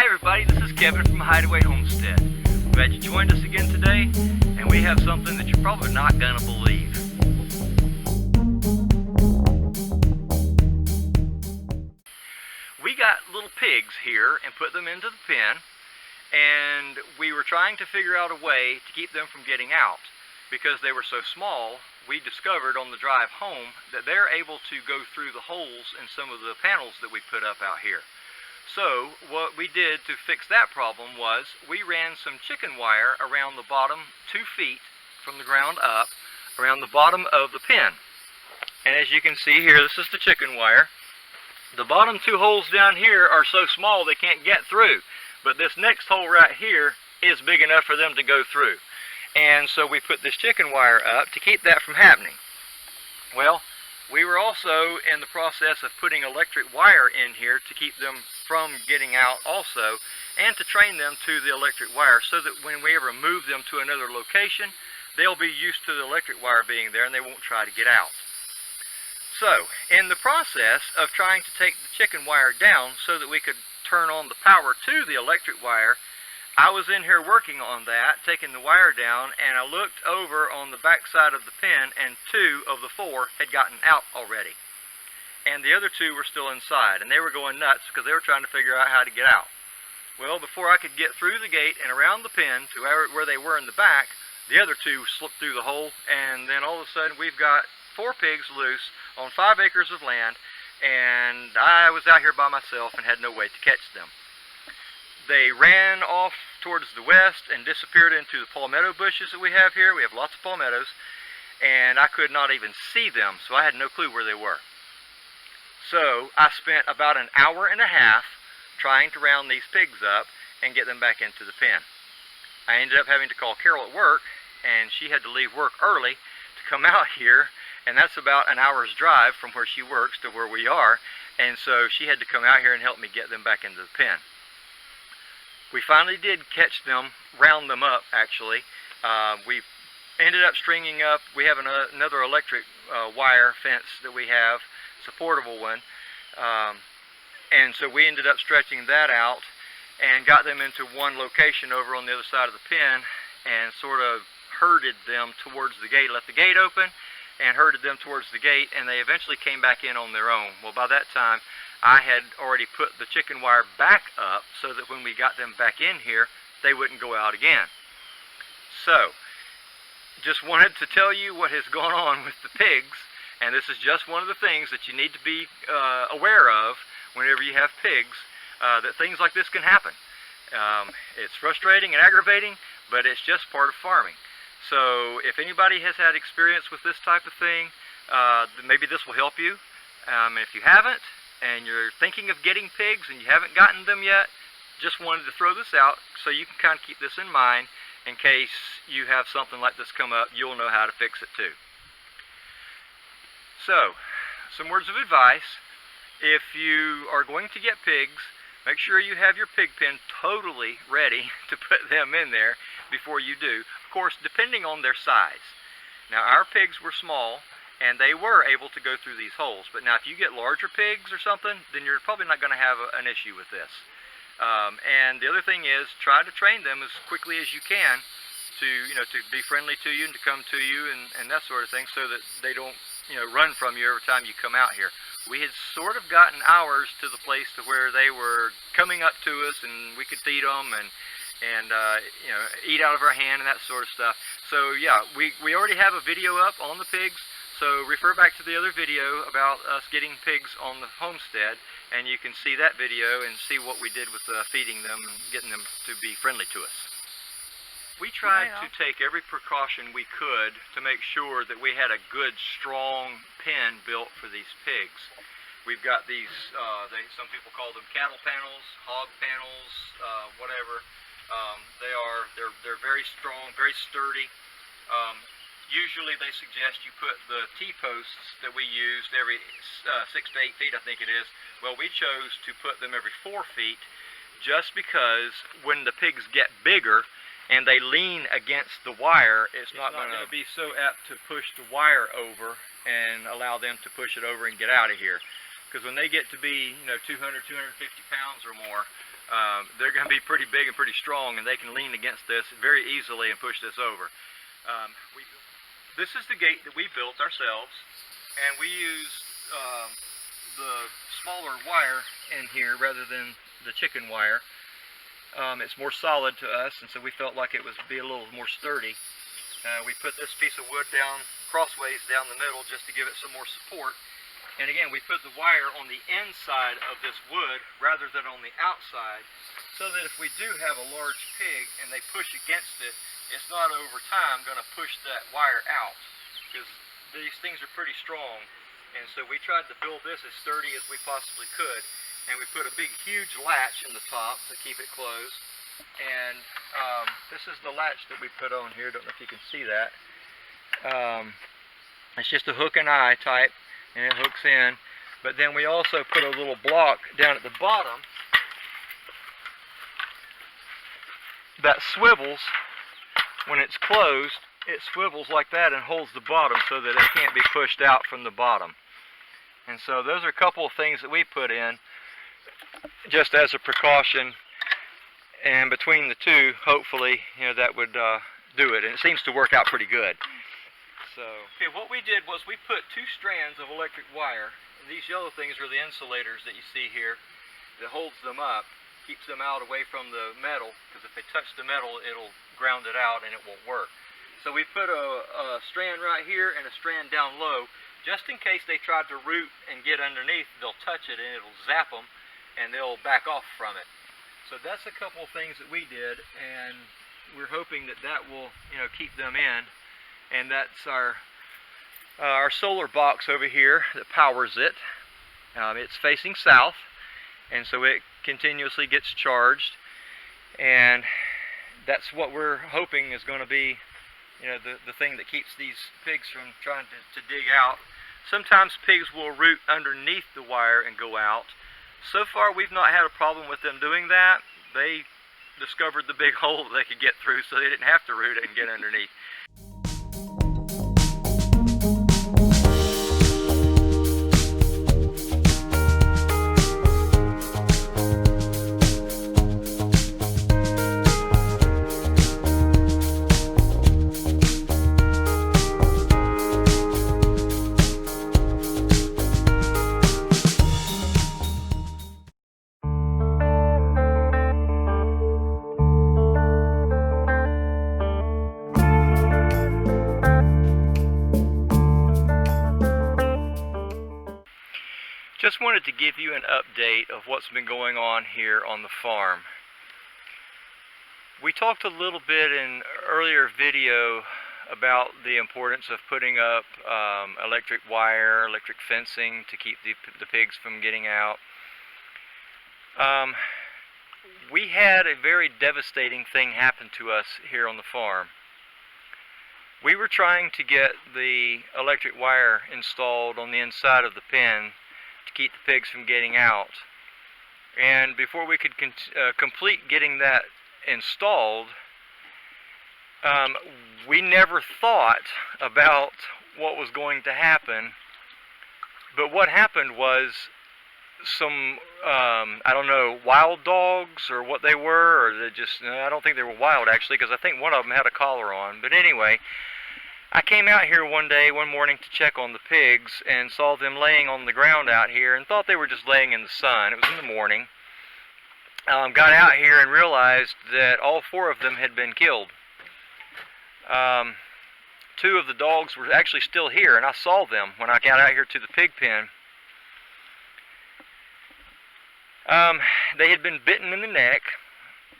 Hi everybody, this is Kevin from Hideaway Homestead. Glad you joined us again today, and we have something that you're probably not going to believe. We got little pigs here and put them into the pen, and we were trying to figure out a way to keep them from getting out. Because they were so small, we discovered on the drive home that they're able to go through the holes in some of the panels that we put up out here. So what we did to fix that problem was we ran some chicken wire around the bottom 2 feet from the ground up around the bottom of the pen. And as you can see here, this is the chicken wire. The bottom 2 holes down here are so small they can't get through, but this next hole right here is big enough for them to go through. And so we put this chicken wire up to keep that from happening. Well, we were also in the process of putting electric wire in here to keep them from getting out also, and to train them to the electric wire so that when we ever move them to another location, they'll be used to the electric wire being there and they won't try to get out. So, in the process of trying to take the chicken wire down so that we could turn on the power to the electric wire, I was in here working on that, taking the wire down, and I looked over on the back side of the pen, and 2 of the 4 had gotten out already. And the other 2 were still inside, and they were going nuts because they were trying to figure out how to get out. Well, before I could get through the gate and around the pen to where they were in the back, the other 2 slipped through the hole, and then all of a sudden we've got 4 pigs loose on 5 acres of land, and I was out here by myself and had no way to catch them. They ran off towards the west and disappeared into the palmetto bushes that we have here. We have lots of palmettos, and I could not even see them, so I had no clue where they were. So I spent about an hour and a half trying to round these pigs up and get them back into the pen. I ended up having to call Carol at work, and she had to leave work early to come out here, and that's about an hour's drive from where she works to where we are, and so she had to come out here and help me get them back into the pen. We finally did catch them, round them up actually. We ended up stringing up, we have another electric wire fence that we have, it's a portable one, and so we ended up stretching that out and got them into one location over on the other side of the pen and sort of herded them towards the gate, left the gate open and herded them towards the gate, and they eventually came back in on their own. Well, by that time I had already put the chicken wire back up so that when we got them back in here, they wouldn't go out again. So, just wanted to tell you what has gone on with the pigs, and this is just one of the things that you need to be aware of whenever you have pigs, that things like this can happen. It's frustrating and aggravating, but it's just part of farming. So, if anybody has had experience with this type of thing, maybe this will help you. If you haven't, and you're thinking of getting pigs and you haven't gotten them yet, just wanted to throw this out so you can kind of keep this in mind in case you have something like this come up. You'll know how to fix it too. So, some words of advice. If you are going to get pigs, make sure you have your pig pen totally ready to put them in there before you do. Of course, depending on their size. Now, our pigs were small, and they were able to go through these holes. But now if you get larger pigs or something, then you're probably not going to have an issue with this. And the other thing is, try to train them as quickly as you can to be friendly to you and to come to you and that sort of thing, so that they don't run from you every time you come out here. We had sort of gotten ours to the place to where they were coming up to us and we could feed them and eat out of our hand and that sort of stuff. So yeah, we already have a video up on the pigs. So refer back to the other video about us getting pigs on the homestead, and you can see that video and see what we did with feeding them and getting them to be friendly to us. We tried to take every precaution we could to make sure that we had a good, strong pen built for these pigs. We've got these, some people call them cattle panels, hog panels, whatever. They're very strong, very sturdy. Usually they suggest you put the T-posts that we used every 6 to 8 feet, I think it is. Well, we chose to put them every 4 feet just because when the pigs get bigger and they lean against the wire, it's not going to be so apt to push the wire over and allow them to push it over and get out of here. Because when they get to be 200, 250 pounds or more, they're going to be pretty big and pretty strong, and they can lean against this very easily and push this over. This is the gate that we built ourselves, and we used the smaller wire in here rather than the chicken wire. It's more solid to us, and so we felt like it would be a little more sturdy. We put this piece of wood down crossways down the middle just to give it some more support. And again, we put the wire on the inside of this wood rather than on the outside, so that if we do have a large pig and they push against it, it's not over time going to push that wire out, because these things are pretty strong. And so we tried to build this as sturdy as we possibly could, and we put a big huge latch in the top to keep it closed. And this is the latch that we put on here. Don't know if you can see that. It's just a hook and eye type, and it hooks in. But then we also put a little block down at the bottom that swivels. When it's closed, it swivels like that and holds the bottom so that it can't be pushed out from the bottom. And so those are a couple of things that we put in just as a precaution, and between the two, hopefully, that would do it. And it seems to work out pretty good. So, okay, what we did was we put 2 strands of electric wire. And these yellow things are the insulators that you see here that holds them up, keeps them out away from the metal, because if they touch the metal, it'll ground it out and it won't work. So we put a strand right here and a strand down low, just in case they tried to root and get underneath. They'll touch it and it'll zap them, and they'll back off from it. So that's a couple of things that we did, and we're hoping that that will, keep them in. And that's our solar box over here that powers it. It's facing south, and so it continuously gets charged, and that's what we're hoping is going to be, the thing that keeps these pigs from trying to dig out. Sometimes pigs will root underneath the wire and go out. So far, we've not had a problem with them doing that. They discovered the big hole that they could get through, so they didn't have to root it and get underneath. Just wanted to give you an update of what's been going on here on the farm. We talked a little bit in earlier video about the importance of putting up electric wire, electric fencing to keep the pigs from getting out. We had a very devastating thing happen to us here on the farm. We were trying to get the electric wire installed on the inside of the pen to keep the pigs from getting out. And before we could complete getting that installed, we never thought about what was going to happen. But what happened was some, I don't know, wild dogs or what they were, or they just, I don't think they were wild actually, because I think one of them had a collar on. But anyway, I came out here one morning to check on the pigs and saw them laying on the ground out here and thought they were just laying in the sun. It was in the morning. Got out here and realized that all 4 of them had been killed. 2 of the dogs were actually still here, and I saw them when I got out here to the pig pen. They had been bitten in the neck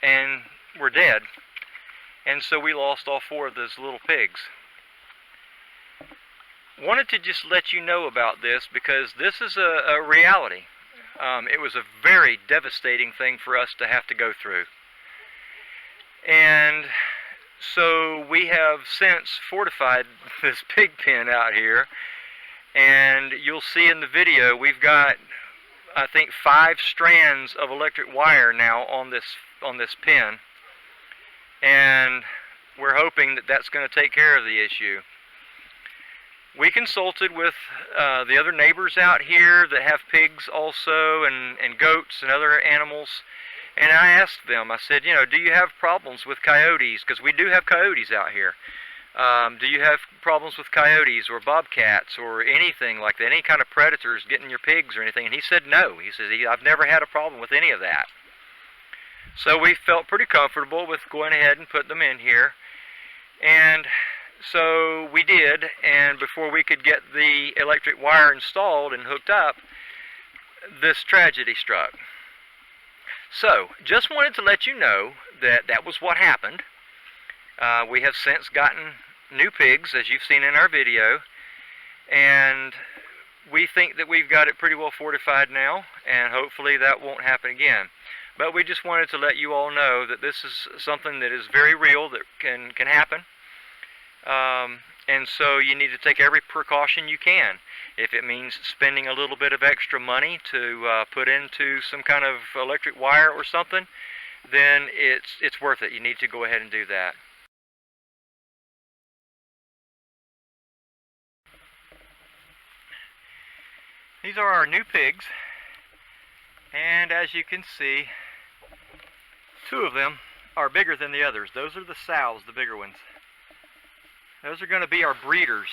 and were dead, and so we lost all 4 of those little pigs. Wanted to just let you know about this because this is a reality. It was a very devastating thing for us to have to go through. And so we have since fortified this pig pen out here, and you'll see in the video we've got, I think, 5 strands of electric wire now on this pen, and we're hoping that that's going to take care of the issue. We consulted with the other neighbors out here that have pigs also, and goats and other animals, And I asked them, I said, you know, do you have problems with coyotes? Because we do have coyotes out here. Do you have problems with coyotes or bobcats or anything like that, any kind of predators getting your pigs or anything? And he said no. He says, I've never had a problem with any of that. So we felt pretty comfortable with going ahead and putting them in here. And so we did, and before we could get the electric wire installed and hooked up, this tragedy struck. So, just wanted to let you know that that was what happened. We have since gotten new pigs, as you've seen in our video, and we think that we've got it pretty well fortified now, and hopefully that won't happen again. But we just wanted to let you all know that this is something that is very real, that can happen. And so you need to take every precaution you can. If it means spending a little bit of extra money to put into some kind of electric wire or something, then it's worth it. You need to go ahead and do that. These are our new pigs, and as you can see, two of them are bigger than the others. Those are the sows, the bigger ones. Those are going to be our breeders.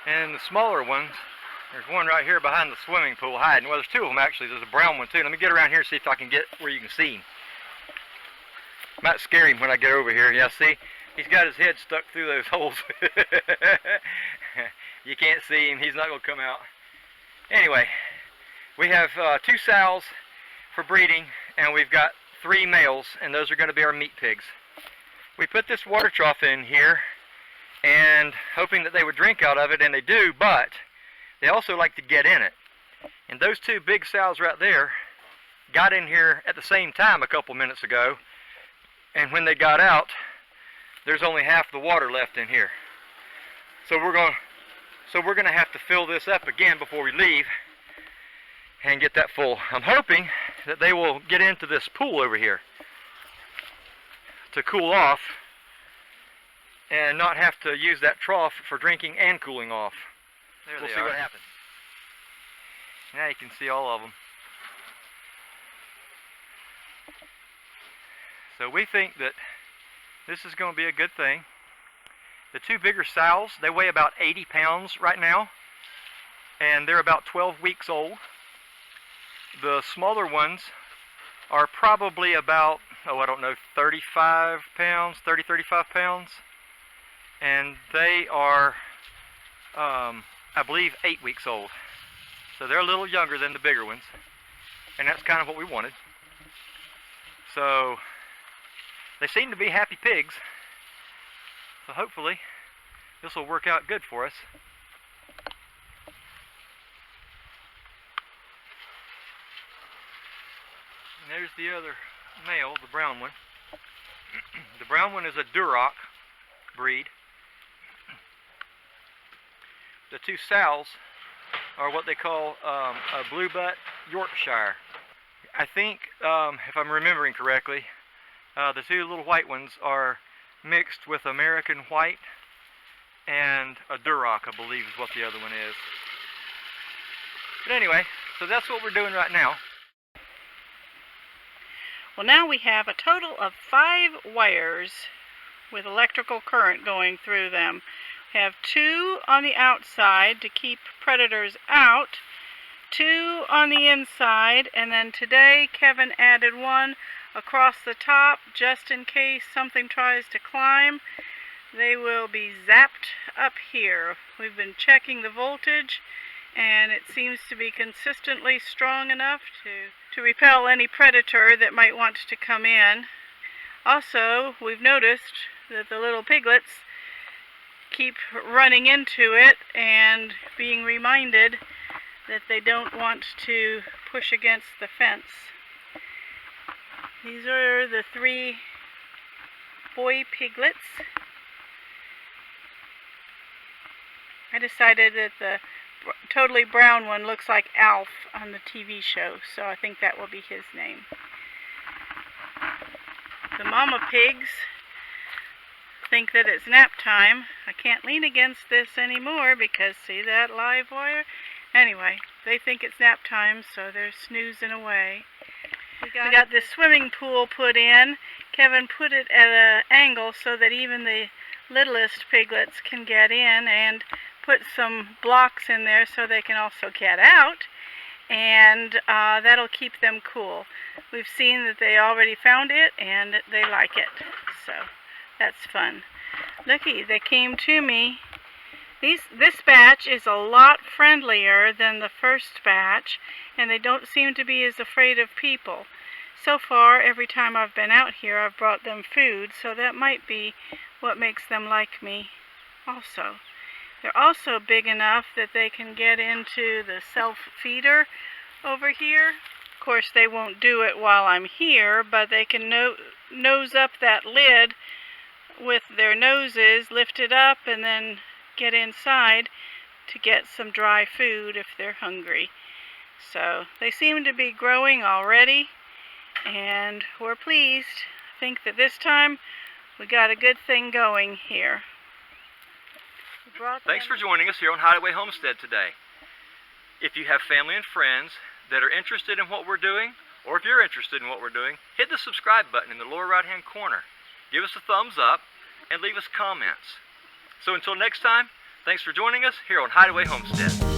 And the smaller ones, there's one right here behind the swimming pool hiding. Well, there's two of them actually. There's a brown one too. Let me get around here and see if I can get where you can see him. Might scare him when I get over here. Yeah, see? He's got his head stuck through those holes. You can't see him. He's not going to come out. Anyway, we have 2 sows for breeding, and we've got 3 males, and those are going to be our meat pigs. We put this water trough in here, and hoping that they would drink out of it, and they do, but they also like to get in it. And those 2 big sows right there got in here at the same time a couple minutes ago, and when they got out, there's only half the water left in here. So we're going to have to fill this up again before we leave and get that full. I'm hoping that they will get into this pool over here to cool off and not have to use that trough for drinking and cooling off. We'll see what happens. Now you can see all of them. So we think that this is going to be a good thing. The 2 bigger sows, they weigh about 80 pounds right now, and they're about 12 weeks old. The smaller ones are probably about, I don't know, 35 pounds, 35 pounds. And they are, I believe, 8 weeks old. So they're a little younger than the bigger ones. And that's kind of what we wanted. So they seem to be happy pigs. So hopefully this will work out good for us. And there's the other male, the brown one. The brown one is a Duroc breed. The 2 sows are what they call a blue butt Yorkshire. I think, if I'm remembering correctly, the 2 little white ones are mixed with American white and a Duroc, I believe is what the other one is. But anyway, so that's what we're doing right now. Well, now we have a total of 5 wires with electrical current going through them. We have 2 on the outside to keep predators out, 2 on the inside, and then today Kevin added 1 across the top just in case something tries to climb. They will be zapped up here. We've been checking the voltage, and it seems to be consistently strong enough to repel any predator that might want to come in. Also, we've noticed that the little piglets keep running into it and being reminded that they don't want to push against the fence. These are the 3 boy piglets. I decided that the totally brown one looks like Alf on the TV show, so I think that will be his name. The mama pigs think that it's nap time. I can't lean against this anymore because see that live wire? Anyway, they think it's nap time, so they're snoozing away. We got this swimming pool put in. Kevin put it at an angle so that even the littlest piglets can get in, and put some blocks in there so they can also get out, and that'll keep them cool. We've seen that they already found it and they like it, so that's fun. Looky, they came to me. This batch is a lot friendlier than the first batch, and they don't seem to be as afraid of people. So far, every time I've been out here, I've brought them food, so that might be what makes them like me also. They're also big enough that they can get into the self-feeder over here. Of course, they won't do it while I'm here, but they can nose up that lid with their noses, lift it up, and then get inside to get some dry food if they're hungry. So they seem to be growing already, and we're pleased. I think that this time we got a good thing going here. Thanks for joining us here on Hideaway Homestead today. If you have family and friends that are interested in what we're doing, or if you're interested in what we're doing, hit the subscribe button in the lower right hand corner. Give us a thumbs up and leave us comments. So until next time, thanks for joining us here on Hideaway Homestead.